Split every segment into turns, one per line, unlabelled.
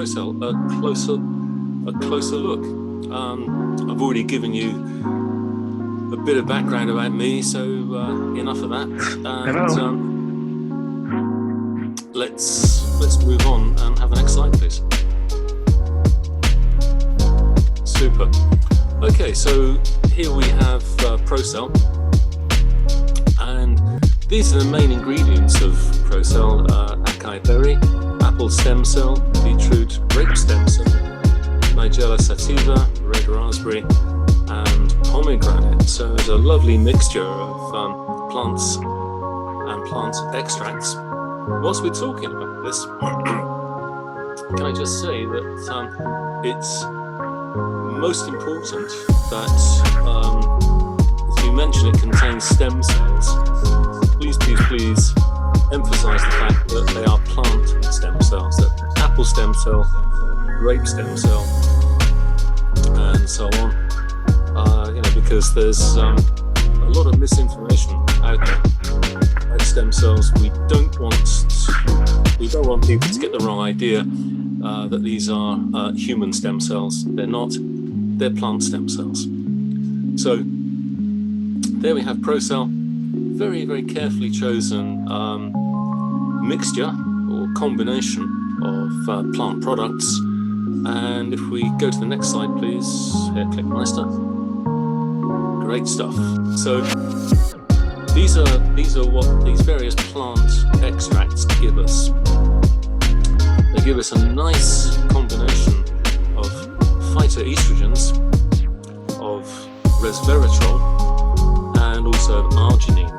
Procel, a closer look. I've already given you a bit of background about me, so enough of that. And let's move on and have the next slide, please. Super. Okay, so here we have Procel, and these are the main ingredients of Procel: acai berry, apple stem cell, beetroot, grape stem cell, nigella sativa, red raspberry, and pomegranate. So there's a lovely mixture of plants and plant extracts. Whilst we're talking about this, can I just say that it's most important that, as you mentioned, it contains stem cells. Please emphasize the fact that they are plant stem cells, that apple stem cell, grape stem cell, and so on. Because there's a lot of misinformation out there about stem cells. We don't want people to get the wrong idea that these are human stem cells. They're not. They're plant stem cells. So there we have Procel, very, very carefully chosen mixture or combination of plant products. And if we go to the next slide, please, here, Clickmeister. Great stuff. So these are what these various plant extracts give us. They give us a nice combination of phytoestrogens, of resveratrol, and also of arginine.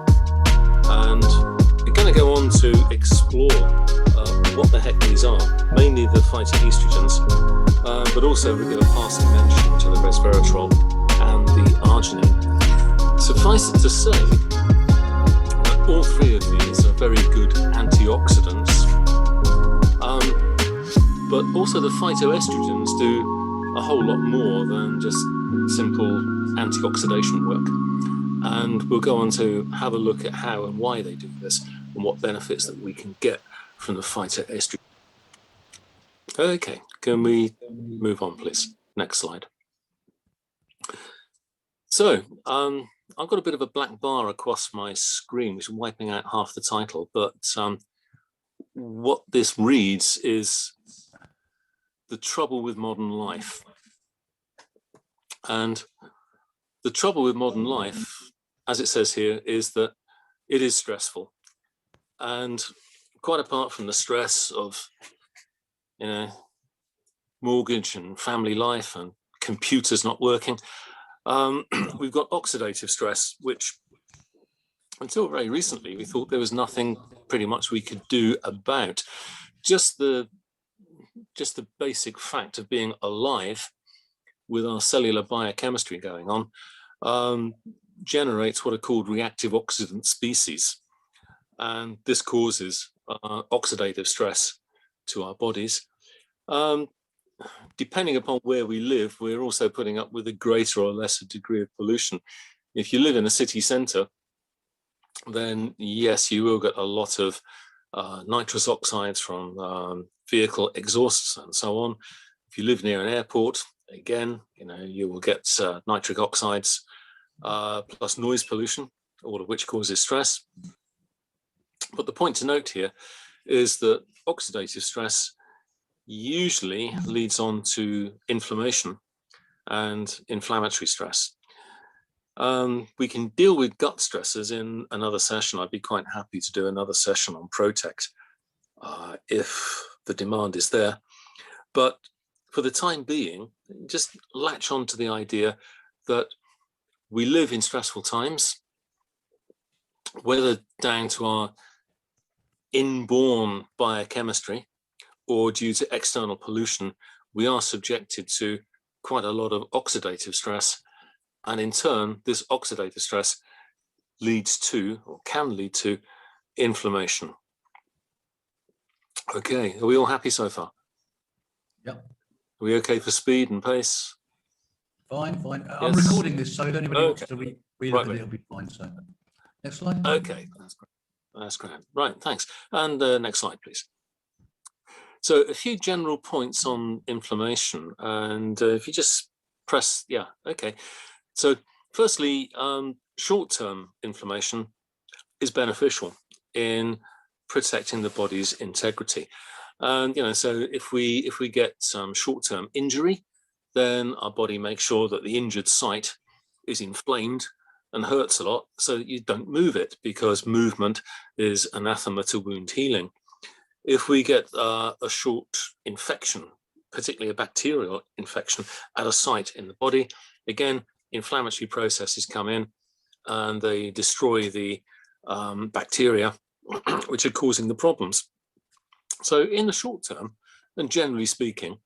And we're going to go on to explore what the heck these are, mainly the phytoestrogens, but also we give a passing mention to the resveratrol and the arginine. Suffice it to say that all three of these are very good antioxidants, but also the phytoestrogens do a whole lot more than just simple antioxidation work. And we'll go on to have a look at how and why they do this and what benefits that we can get from the phytoestrogen. Okay, can we move on, please? Next slide. So I've got a bit of a black bar across my screen, which is wiping out half the title, but what this reads is the trouble with modern life. And the trouble with modern life, as it says here, is that it is stressful. And quite apart from the stress of, mortgage and family life and computers not working, we've got oxidative stress, which until very recently, we thought there was nothing pretty much we could do about. Just the basic fact of being alive with our cellular biochemistry going on generates what are called reactive oxidant species. And this causes oxidative stress to our bodies. Depending upon where we live, we're also putting up with a greater or lesser degree of pollution. If you live in a city centre, then yes, you will get a lot of nitrous oxides from vehicle exhausts and so on. If you live near an airport, again, you will get nitric oxides plus noise pollution, all of which causes stress. But the point to note here is that oxidative stress usually leads on to inflammation and inflammatory stress. We can deal with gut stressors in another session. I'd be quite happy to do another session on Protect if the demand is there. But for the time being, just latch on to the idea that we live in stressful times, whether down to our inborn biochemistry or due to external pollution, we are subjected to quite a lot of oxidative stress. And in turn, this oxidative stress leads to, or can lead to, inflammation. Okay, are we all happy so far?
Yep.
Are we okay for speed and pace?
Fine.
Yes.
I'm recording this, so if anybody wants to read it, it'll be fine. So, next slide.
Okay, that's great. Right, thanks. And next slide, please. So a few general points on inflammation, and if you just press, yeah, okay. So firstly, short-term inflammation is beneficial in protecting the body's integrity. And so if we get some short-term injury, then our body makes sure that the injured site is inflamed and hurts a lot, so that you don't move it, because movement is anathema to wound healing. If we get a short infection, particularly a bacterial infection at a site in the body, again, inflammatory processes come in and they destroy the bacteria which are causing the problems. So in the short term, and generally speaking,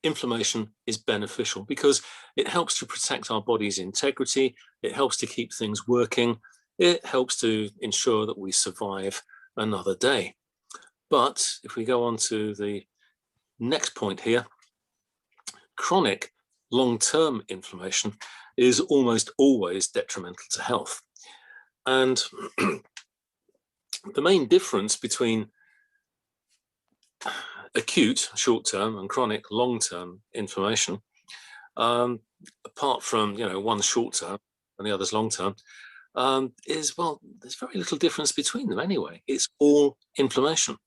inflammation is beneficial because it helps to protect our body's integrity, it helps to keep things working, it helps to ensure that we survive another day. But if we go on to the next point here, chronic long-term inflammation is almost always detrimental to health. And the main difference between acute short-term and chronic long-term inflammation, apart from one short-term and the other's long-term, is, well, there's very little difference between them anyway. It's all inflammation.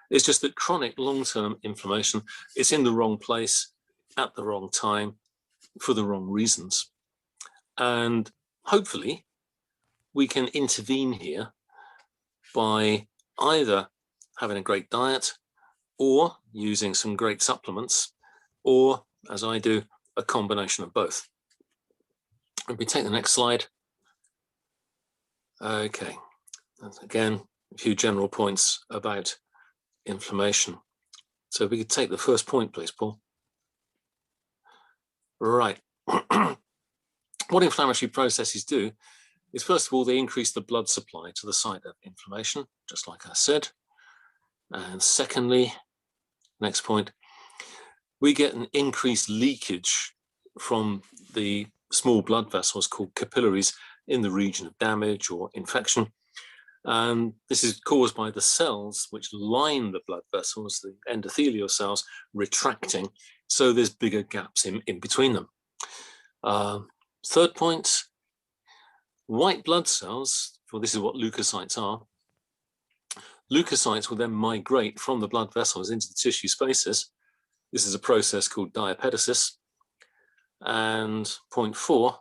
It's just that chronic long-term inflammation is in the wrong place at the wrong time for the wrong reasons. And hopefully we can intervene here by either having a great diet or using some great supplements, or, as I do, a combination of both. If we take the next slide. Okay, again, a few general points about inflammation. So if we could take the first point, please, Paul. Right. What inflammatory processes do is, first of all, they increase the blood supply to the site of inflammation, just like I said. And secondly, next point, we get an increased leakage from the small blood vessels called capillaries in the region of damage or infection. This is caused by the cells which line the blood vessels, the endothelial cells, retracting, so there's bigger gaps in between them. Third point, white blood cells, well, this is what leukocytes are. Leukocytes will then migrate from the blood vessels into the tissue spaces. This is a process called diapetesis. And point 4,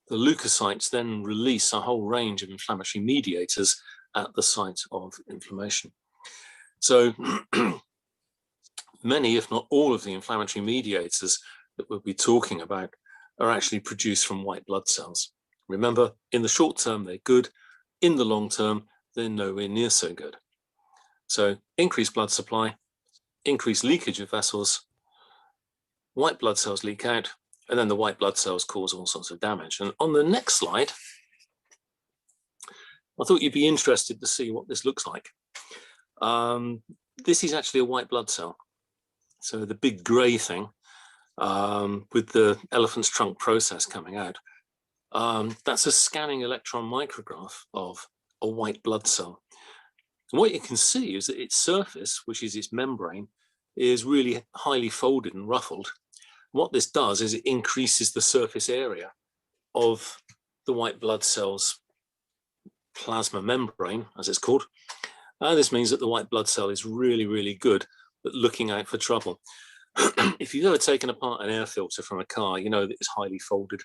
the leukocytes then release a whole range of inflammatory mediators at the site of inflammation. So many, if not all, of the inflammatory mediators that we'll be talking about are actually produced from white blood cells. Remember, in the short term, they're good. In the long term, they're nowhere near so good. So increased blood supply, increased leakage of vessels, white blood cells leak out, and then the white blood cells cause all sorts of damage. And on the next slide, I thought you'd be interested to see what this looks like. This is actually a white blood cell. So the big gray thing with the elephant's trunk process coming out, that's a scanning electron micrograph of a white blood cell. And what you can see is that its surface, which is its membrane, is really highly folded and ruffled. What this does is it increases the surface area of the white blood cell's plasma membrane, as it's called. And this means that the white blood cell is really, really good at looking out for trouble. If you've ever taken apart an air filter from a car, you know that it's highly folded.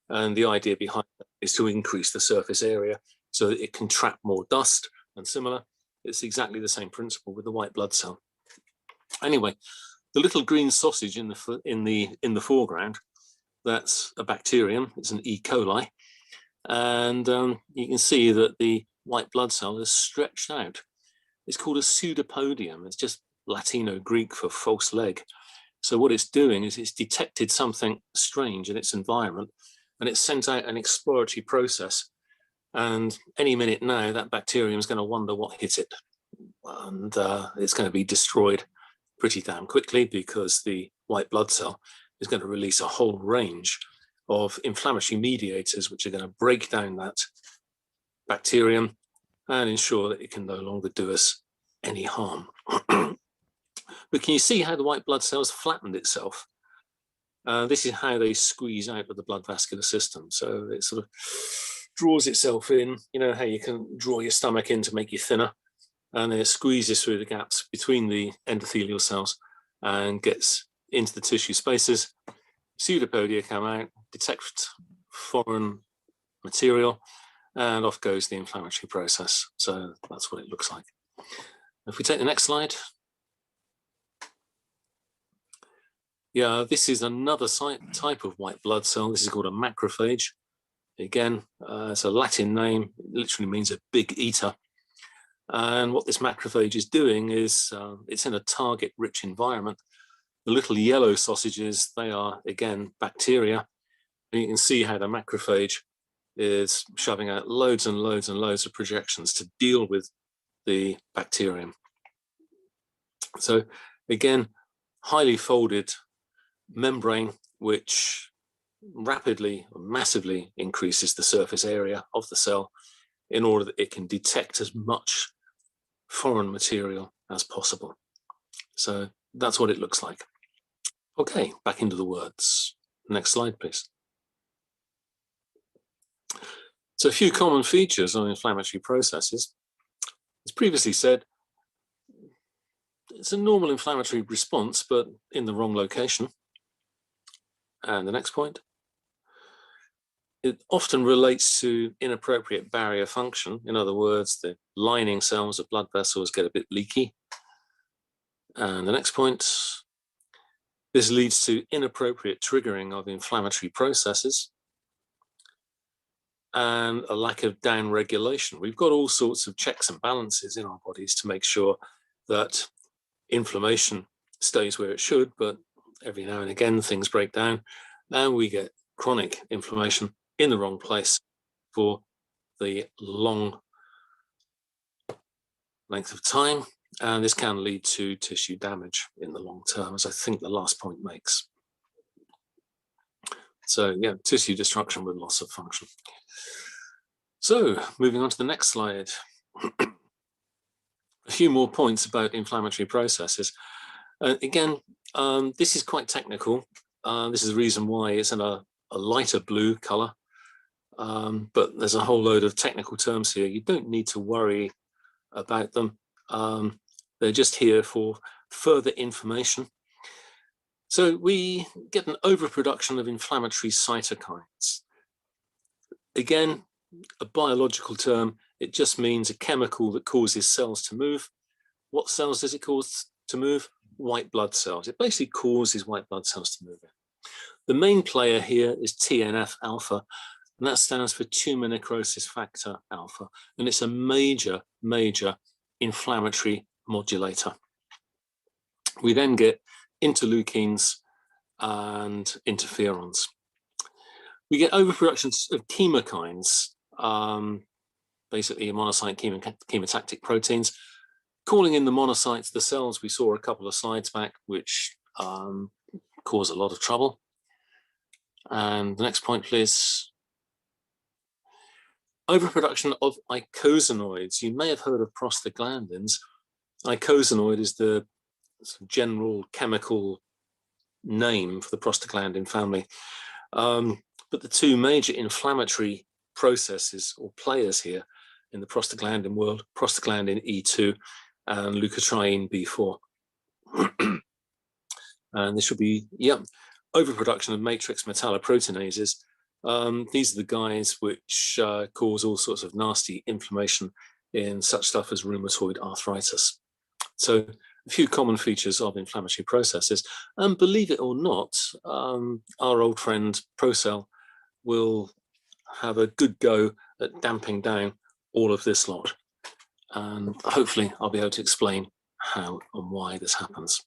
And the idea behind that is to increase the surface area so that it can trap more dust and similar. It's exactly the same principle with the white blood cell. Anyway, the little green sausage in the foreground, that's a bacterium. It's an E. coli. And you can see that the white blood cell is stretched out. It's called a pseudopodium. It's just Latino Greek for false leg. So what it's doing is it's detected something strange in its environment, and it's sent out an exploratory process. And any minute now, that bacterium is going to wonder what hit it. And it's going to be destroyed pretty damn quickly, because the white blood cell is going to release a whole range of inflammatory mediators which are going to break down that bacterium and ensure that it can no longer do us any harm. But can you see how the white blood cells flattened itself? This is how they squeeze out of the blood vascular system. So it sort of draws itself in, you know how you can draw your stomach in to make you thinner, and then it squeezes through the gaps between the endothelial cells and gets into the tissue spaces. Pseudopodia come out, detect foreign material, and off goes the inflammatory process. So that's what it looks like. If we take the next slide. Yeah, this is another type of white blood cell. This is called a macrophage. Again, it's a Latin name. It literally means a big eater. And what this macrophage is doing is it's in a target-rich environment. The little yellow sausages, they are, again, bacteria. And you can see how the macrophage is shoving out loads and loads and loads of projections to deal with the bacterium. So again, highly folded membrane, which rapidly, massively increases the surface area of the cell in order that it can detect as much foreign material as possible. So that's what it looks like. Okay, back into the words. Next slide, please. So a few common features on inflammatory processes. As previously said, it's a normal inflammatory response, but in the wrong location. And the next point. It often relates to inappropriate barrier function. In other words, the lining cells of blood vessels get a bit leaky. And the next point. This leads to inappropriate triggering of inflammatory processes and a lack of downregulation. We've got all sorts of checks and balances in our bodies to make sure that inflammation stays where it should, but every now and again things break down and we get chronic inflammation in the wrong place for the long length of time, and this can lead to tissue damage in the long term, as I think the last point makes. So yeah, tissue destruction with loss of function. So moving on to the next slide. A few more points about inflammatory processes. Again, this is quite technical. This is the reason why it's in a lighter blue color. But there's a whole load of technical terms here. You don't need to worry about them. They're just here for further information. So we get an overproduction of inflammatory cytokines. Again, a biological term, it just means a chemical that causes cells to move. What cells does it cause to move? White blood cells. It basically causes white blood cells to move in. The main player here is TNF alpha, and that stands for tumor necrosis factor alpha, and it's a major inflammatory modulator. We then get interleukins and interferons. We get overproductions of chemokines, basically monocyte chemotactic proteins, calling in the monocytes, the cells we saw a couple of slides back, which cause a lot of trouble. And the next point, please. Overproduction of eicosanoids. You may have heard of prostaglandins. Eicosanoid is the general chemical name for the prostaglandin family. But the two major inflammatory processes or players here in the prostaglandin world, prostaglandin E2 and leukotriene B4. And this will be, overproduction of matrix metalloproteinases. These are the guys which cause all sorts of nasty inflammation in such stuff as rheumatoid arthritis. So a few common features of inflammatory processes. And believe it or not, our old friend Procel will have a good go at damping down all of this lot. And hopefully I'll be able to explain how and why this happens.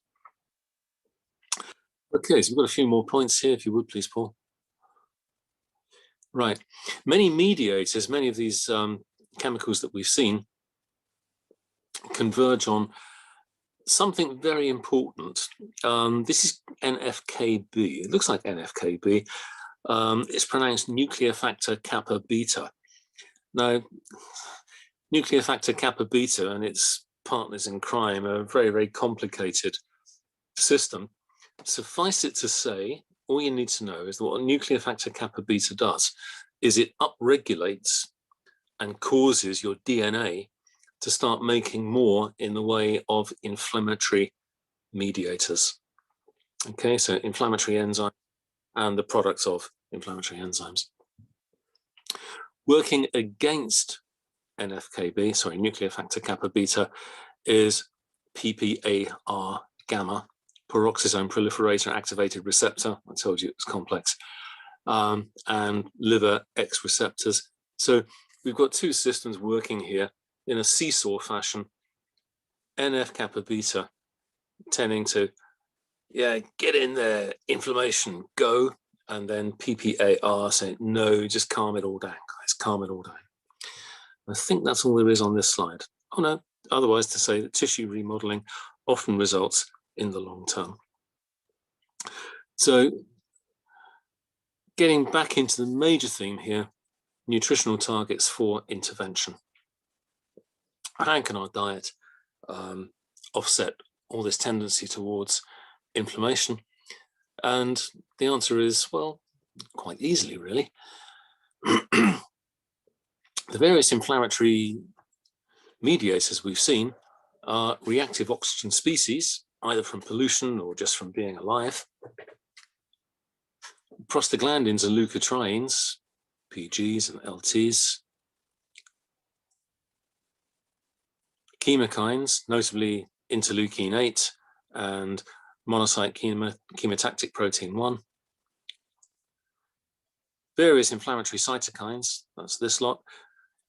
Okay, so we've got a few more points here, if you would please, Paul. Right, many mediators, many of these chemicals that we've seen converge on something very important. This is NFKB. It looks like NFKB. It's pronounced nuclear factor kappa beta. Now, nuclear factor kappa beta and its partners in crime are very complicated system, suffice it to say, all you need to know is that what nuclear factor kappa beta does is it upregulates and causes your DNA to start making more in the way of inflammatory mediators. Okay, so inflammatory enzymes and the products of inflammatory enzymes. Working against NFKB, sorry, nuclear factor kappa beta, is PPAR gamma, peroxisome proliferator activated receptor. I told you it's complex, and liver X receptors. So we've got two systems working here in a seesaw fashion. NF kappa beta tending to, yeah, get in there, inflammation, go, and then PPAR saying, no, just calm it all down, guys, calm it all down. I think that's all there is on this slide. Oh no, otherwise to say that tissue remodeling often results in the long term. So getting back into the major theme here, nutritional targets for intervention. How can our diet offset all this tendency towards inflammation? And the answer is, well, quite easily, really. The various inflammatory mediators we've seen are reactive oxygen species, either from pollution or just from being alive. Prostaglandins and leukotrienes, PGs and LTs. Chemokines, notably interleukin 8 and monocyte chemotactic protein 1. Various inflammatory cytokines, that's this lot.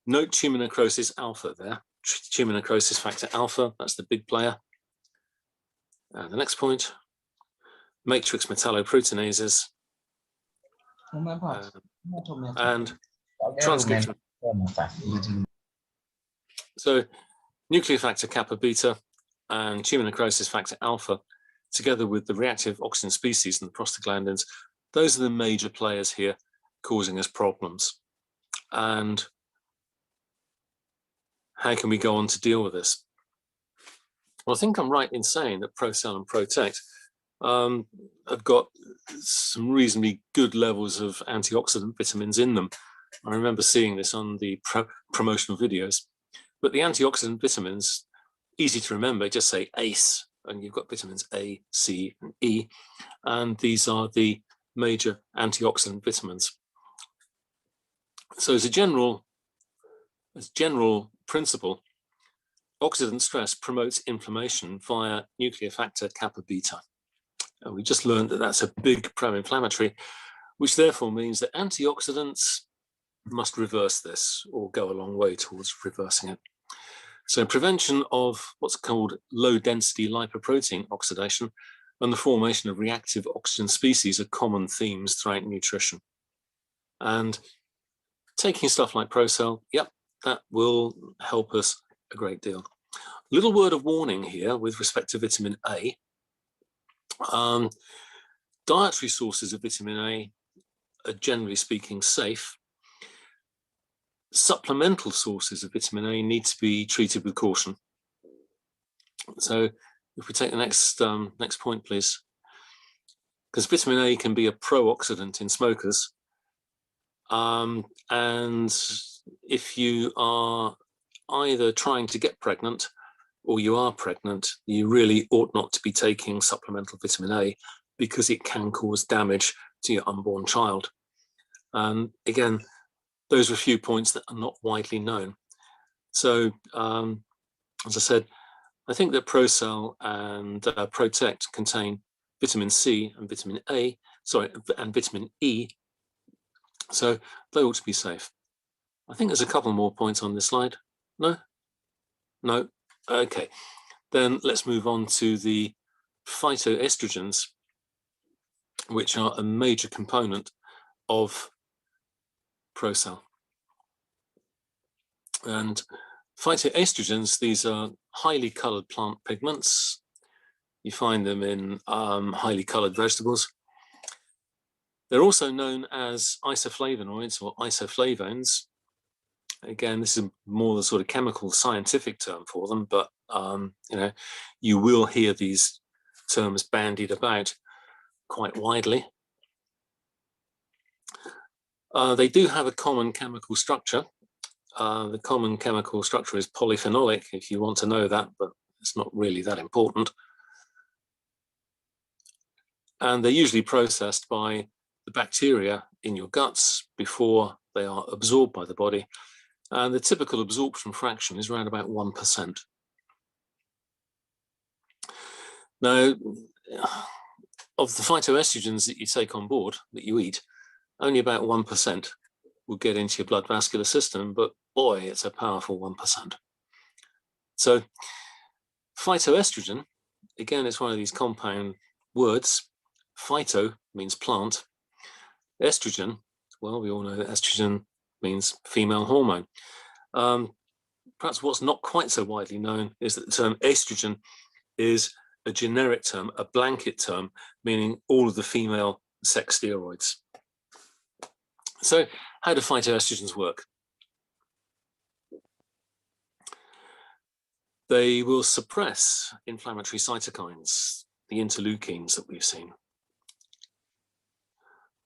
Note tumor necrosis alpha there. Tumor necrosis factor alpha, that's the big player. And the next point, matrix metalloproteinases and transcription. So nuclear factor kappa beta and tumor necrosis factor alpha, together with the reactive oxygen species and the prostaglandins, those are the major players here causing us problems. And how can we go on to deal with this? Well, I think I'm right in saying that Procel and Protect have got some reasonably good levels of antioxidant vitamins in them. I remember seeing this on the promotional videos. But the antioxidant vitamins, easy to remember, just say ACE, and you've got vitamins A, C, and E, and these are the major antioxidant vitamins. So as a general principle, oxidant stress promotes inflammation via nuclear factor kappa beta. And we just learned that that's a big pro-inflammatory, which therefore means that antioxidants must reverse this or go a long way towards reversing it. So prevention of what's called low-density lipoprotein oxidation and the formation of reactive oxygen species are common themes throughout nutrition. And taking stuff like Procel, yep, that will help us a great deal. Little word of warning here with respect to vitamin A. Dietary sources of vitamin A are generally speaking safe. Supplemental sources of vitamin A need to be treated with caution. So if we take the next point, please. Because vitamin A can be a pro-oxidant in smokers. And if you are either trying to get pregnant or you are pregnant, you really ought not to be taking supplemental vitamin A because it can cause damage to your unborn child. And again, those are a few points that are not widely known. So, as I said, I think that Procel and Protect contain vitamin C and vitamin A, and vitamin E. So they ought to be safe. I think there's a couple more points on this slide. No? No? Okay. Then let's move on to the phytoestrogens, which are a major component of Procel. And phytoestrogens, these are highly colored plant pigments. You find them in highly colored vegetables. They're also known as isoflavonoids or isoflavones. Again, this is more the sort of chemical scientific term for them, but you know, you will hear these term is bandied about quite widely. They do have a common chemical structure. The common chemical structure is polyphenolic, if you want to know that, but it's not really that important. And they're usually processed by the bacteria in your guts before they are absorbed by the body. And the typical absorption fraction is around about 1%. Now, of the phytoestrogens that you take on board, that you eat, only about 1% will get into your blood vascular system, but boy, it's a powerful 1%. So phytoestrogen, again, it's one of these compound words. Phyto means plant. Estrogen, well, we all know that estrogen means female hormone. Perhaps what's not quite so widely known is that the term estrogen is a generic term, a blanket term, meaning all of the female sex steroids. So how do phytoestrogens work? They will suppress inflammatory cytokines, the interleukins that we've seen.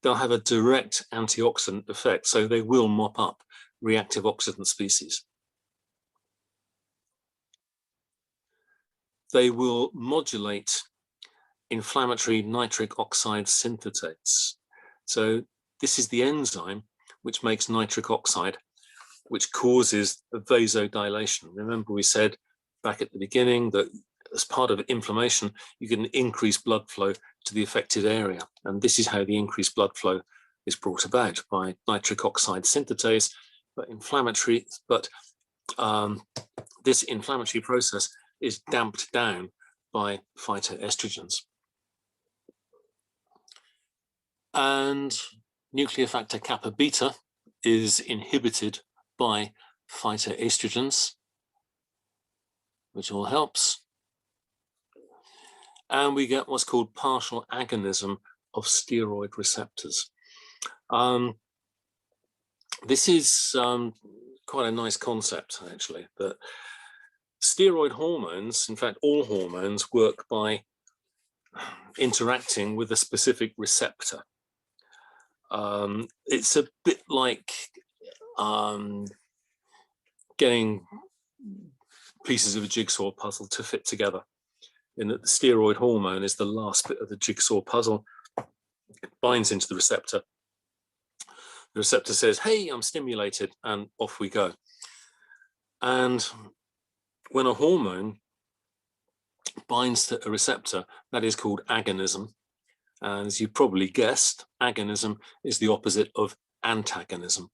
They'll have a direct antioxidant effect, so they will mop up reactive oxidant species. They will modulate inflammatory nitric oxide synthetase. So this is the enzyme which makes nitric oxide, which causes a vasodilation. Remember, we said back at the beginning that as part of inflammation, you get an increased blood flow to the affected area. And this is how the increased blood flow is brought about, by nitric oxide synthetase. But this inflammatory process is damped down by phytoestrogens. And nuclear factor kappa beta is inhibited by phytoestrogens, which all helps. And we get what's called partial agonism of steroid receptors. This is quite a nice concept, actually, that steroid hormones, in fact, all hormones, work by interacting with a specific receptor. It's a bit like getting pieces of a jigsaw puzzle to fit together, in that the steroid hormone is the last bit of the jigsaw puzzle. It binds into the receptor. The receptor says, hey, I'm stimulated, and off we go. And when a hormone binds to a receptor, that is called agonism. And as you probably guessed, agonism is the opposite of antagonism.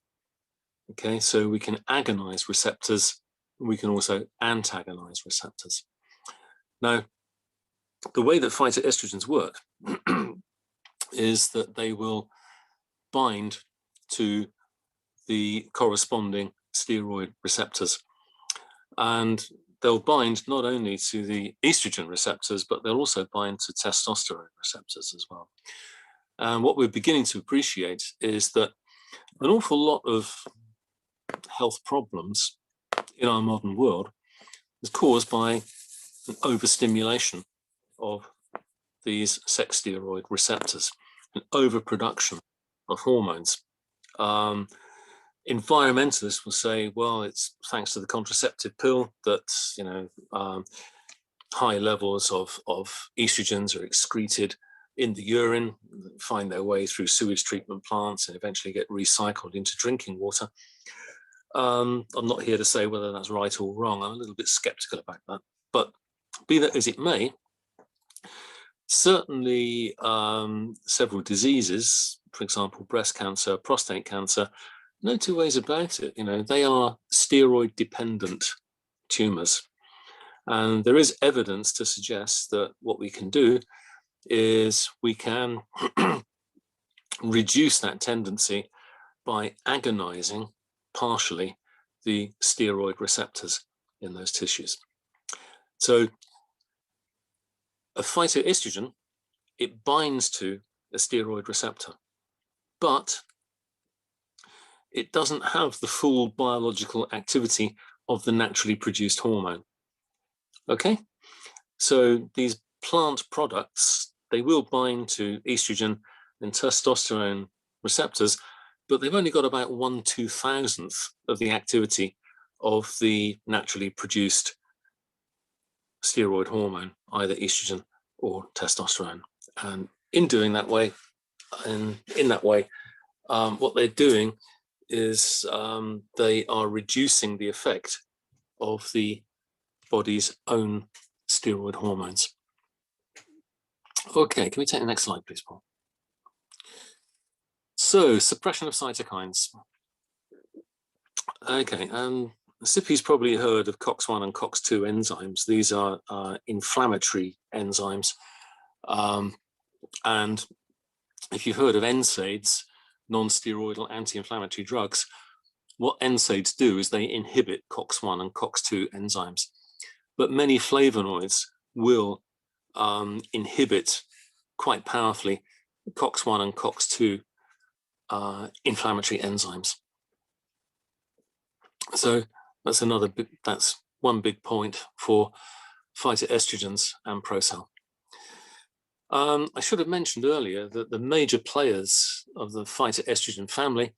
Okay, so we can agonize receptors, and we can also antagonize receptors. Now, the way that phytoestrogens work is that they will bind to the corresponding steroid receptors. And they'll bind not only to the estrogen receptors, but they'll also bind to testosterone receptors as well. And what we're beginning to appreciate is that an awful lot of health problems in our modern world is caused by an overstimulation of these sex steroid receptors, an overproduction of hormones. Environmentalists will say, well, it's thanks to the contraceptive pill that, high levels of estrogens are excreted in the urine, find their way through sewage treatment plants, and eventually get recycled into drinking water. I'm not here to say whether that's right or wrong. I'm a little bit skeptical about that. But be that as it may, certainly several diseases, for example, breast cancer, prostate cancer, no two ways about it. They are steroid dependent tumors. And there is evidence to suggest that what we can do is we can reduce that tendency by agonizing partially the steroid receptors in those tissues. So a phytoestrogen, it binds to a steroid receptor, but it doesn't have the full biological activity of the naturally produced hormone. Okay, so these plant products, they will bind to estrogen and testosterone receptors, but they've only got about 1/2000th of the activity of the naturally produced steroid hormone, either estrogen or testosterone. And in doing that way, what they're doing is they are reducing the effect of the body's own steroid hormones. Okay, can we take the next slide, please, Paul? So, suppression of cytokines. Okay, Sippy's probably heard of COX-1 and COX-2 enzymes. These are inflammatory enzymes. And if you've heard of NSAIDs, non-steroidal anti-inflammatory drugs, what NSAIDs do is they inhibit COX-1 and COX-2 enzymes. But many flavonoids will inhibit quite powerfully COX-1 and COX-2 inflammatory enzymes. So that's one big point for phytoestrogens and Procel. I should have mentioned earlier that the major players of the phytoestrogen family,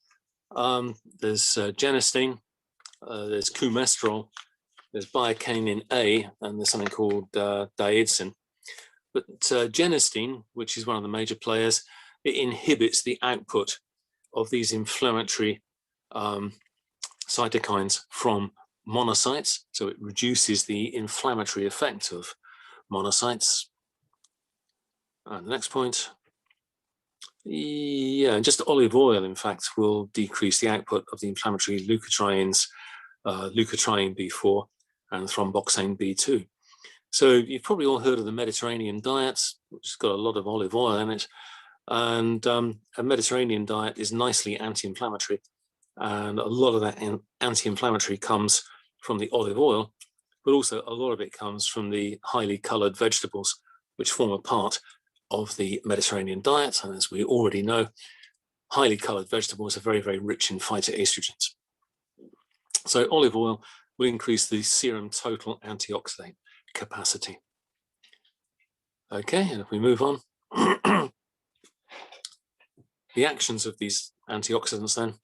there's genistein, there's coumestrol, there's biocanin A, and there's something called diadesin. But genistein, which is one of the major players, it inhibits the output of these inflammatory cytokines from monocytes, so it reduces the inflammatory effect of monocytes. And the next point, yeah, just olive oil, in fact, will decrease the output of the inflammatory leukotrienes, leukotriene B4 and thromboxane B2. So you've probably all heard of the Mediterranean diet, which has got a lot of olive oil in it. And a Mediterranean diet is nicely anti-inflammatory. And a lot of that anti-inflammatory comes from the olive oil, but also a lot of it comes from the highly colored vegetables, which form a part of the Mediterranean diet. And as we already know, highly colored vegetables are very, very rich in phytoestrogens. So olive oil will increase the serum total antioxidant capacity. Okay, and if we move on, the actions of these antioxidants then.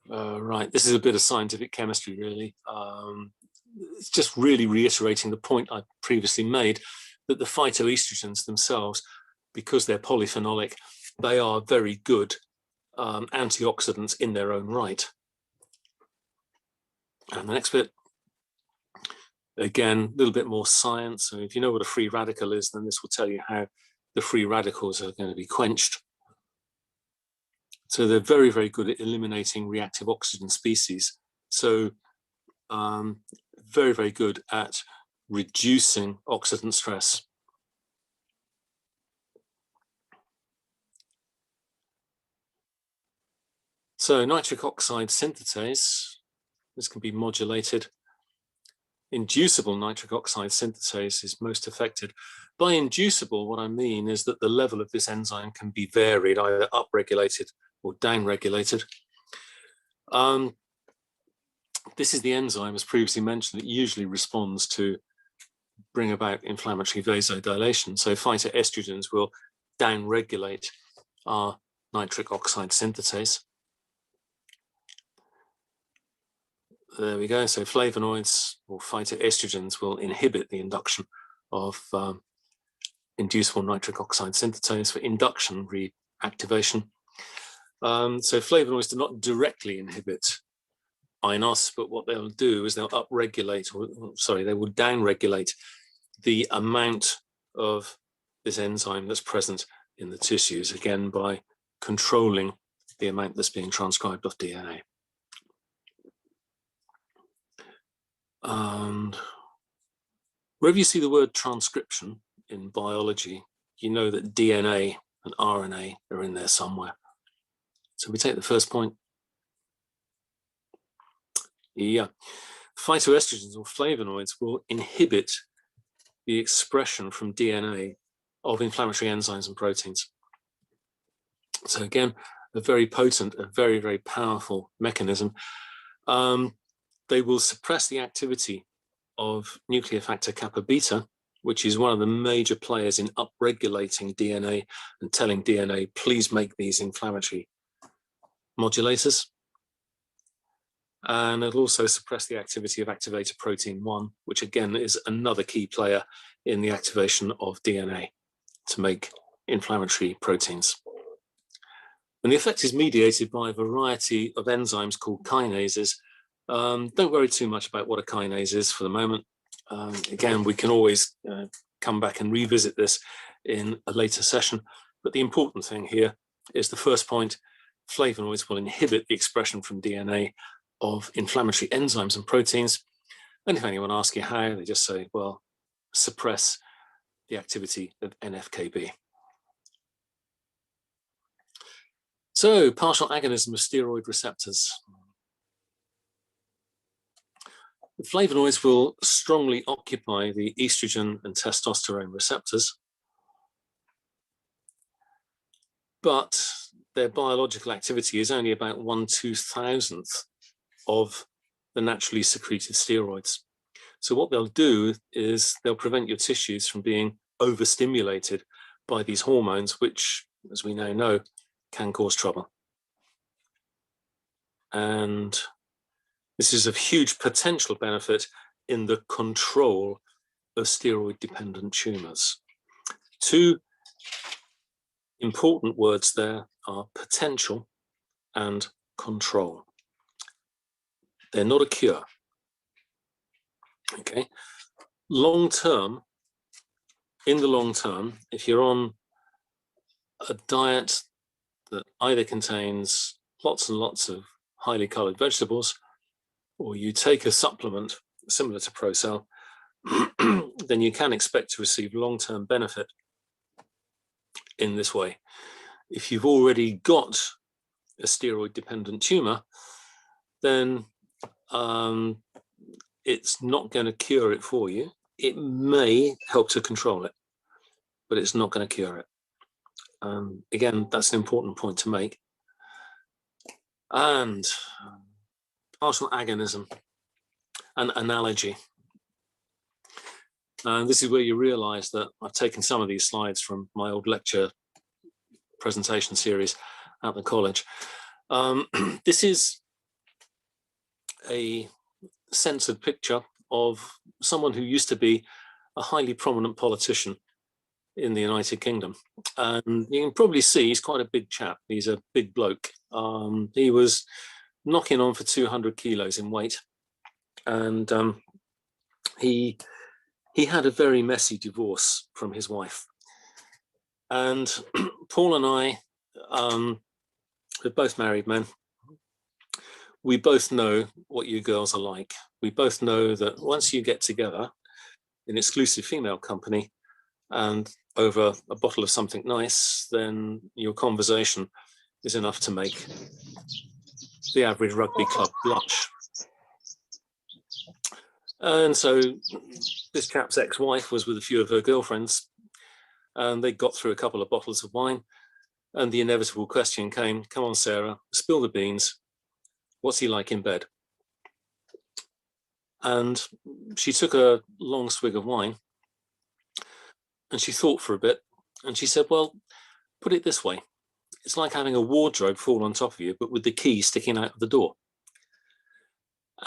Right, this is a bit of scientific chemistry, really. It's just really reiterating the point I previously made, that the phytoestrogens themselves, because they're polyphenolic, they are very good antioxidants in their own right. And the next bit, again, a little bit more science. So if you know what a free radical is, then this will tell you how the free radicals are going to be quenched. So they're very, very good at eliminating reactive oxygen species. So very, very good at reducing oxidant stress. So nitric oxide synthetase, this can be modulated. Inducible nitric oxide synthetase is most affected. By inducible, what I mean is that the level of this enzyme can be varied, either upregulated or downregulated. This is the enzyme, as previously mentioned, that usually responds to bring about inflammatory vasodilation. So phytoestrogens will downregulate our nitric oxide synthetase. There we go. So flavonoids or phytoestrogens will inhibit the induction of inducible nitric oxide synthetase for induction reactivation. So flavonoids do not directly inhibit INOS, but what they'll do is they'll upregulate, they will downregulate the amount of this enzyme that's present in the tissues, again by controlling the amount that's being transcribed of DNA. And wherever you see the word transcription in biology, you know that DNA and RNA are in there somewhere. So we take the first point. Yeah, phytoestrogens or flavonoids will inhibit the expression from DNA of inflammatory enzymes and proteins. So again, a very potent, a very, very powerful mechanism. They will suppress the activity of nuclear factor kappa beta, which is one of the major players in upregulating DNA and telling DNA, please make these inflammatory modulators. And it'll also suppress the activity of activator protein 1, which again is another key player in the activation of DNA to make inflammatory proteins. And the effect is mediated by a variety of enzymes called kinases. Don't worry too much about what a kinase is for the moment. Again, we can always come back and revisit this in a later session. But the important thing here is the first point: flavonoids will inhibit the expression from DNA of inflammatory enzymes and proteins. And if anyone asks you how, they just say, well, suppress the activity of NF-κB. So, partial agonism of steroid receptors. The flavonoids will strongly occupy the estrogen and testosterone receptors, but their biological activity is only about 1/2000th of the naturally secreted steroids. So what they'll do is they'll prevent your tissues from being overstimulated by these hormones, which, as we now know, can cause trouble. And this is of huge potential benefit in the control of steroid-dependent tumors. Two important words there are potential and control. They're not a cure. Okay. Long term, in the long term, if you're on a diet that either contains lots and lots of highly colored vegetables, or you take a supplement similar to Procel, then you can expect to receive long-term benefit in this way. If you've already got a steroid-dependent tumor, then it's not going to cure it for you. It may help to control it, but it's not going to cure it. Again, that's an important point to make. And partial agonism, an analogy. And this is where you realize that I've taken some of these slides from my old lecture presentation series at the college. This is a censored picture of someone who used to be a highly prominent politician in the United Kingdom. And you can probably see he's quite a big chap. He's a big bloke. He was knocking on for 200 kilos in weight. And he had a very messy divorce from his wife. And Paul and I, we're both married men. We both know what you girls are like. We both know that once you get together in exclusive female company and over a bottle of something nice, then your conversation is enough to make the average rugby club blush. And so this chap's ex-wife was with a few of her girlfriends, and they got through a couple of bottles of wine, and the inevitable question came, come on, Sarah, spill the beans. What's he like in bed? And she took a long swig of wine, and she thought for a bit, and she said, well, put it this way. It's like having a wardrobe fall on top of you, but with the key sticking out of the door.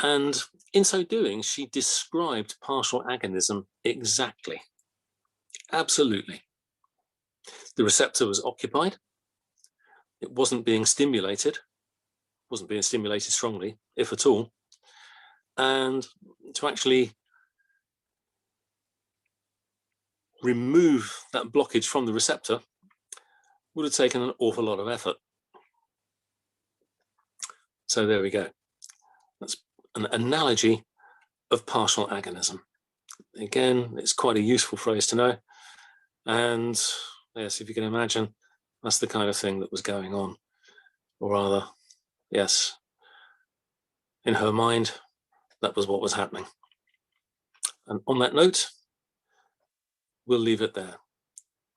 And in so doing, she described partial agonism exactly. Absolutely. The receptor was occupied. It wasn't being stimulated. Wasn't being stimulated strongly, if at all. And to actually remove that blockage from the receptor would have taken an awful lot of effort. So there we go. That's an analogy of partial agonism. Again, it's quite a useful phrase to know. And yes, if you can imagine, that's the kind of thing that was going on. Or rather, yes, in her mind, that was what was happening. And on that note, we'll leave it there.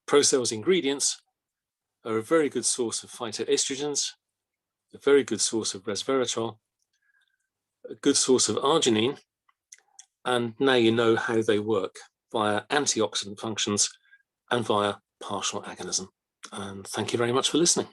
Procel's ingredients are a very good source of phytoestrogens, a very good source of resveratrol, a good source of arginine, and now you know how they work. via antioxidant functions, and via partial agonism. And thank you very much for listening.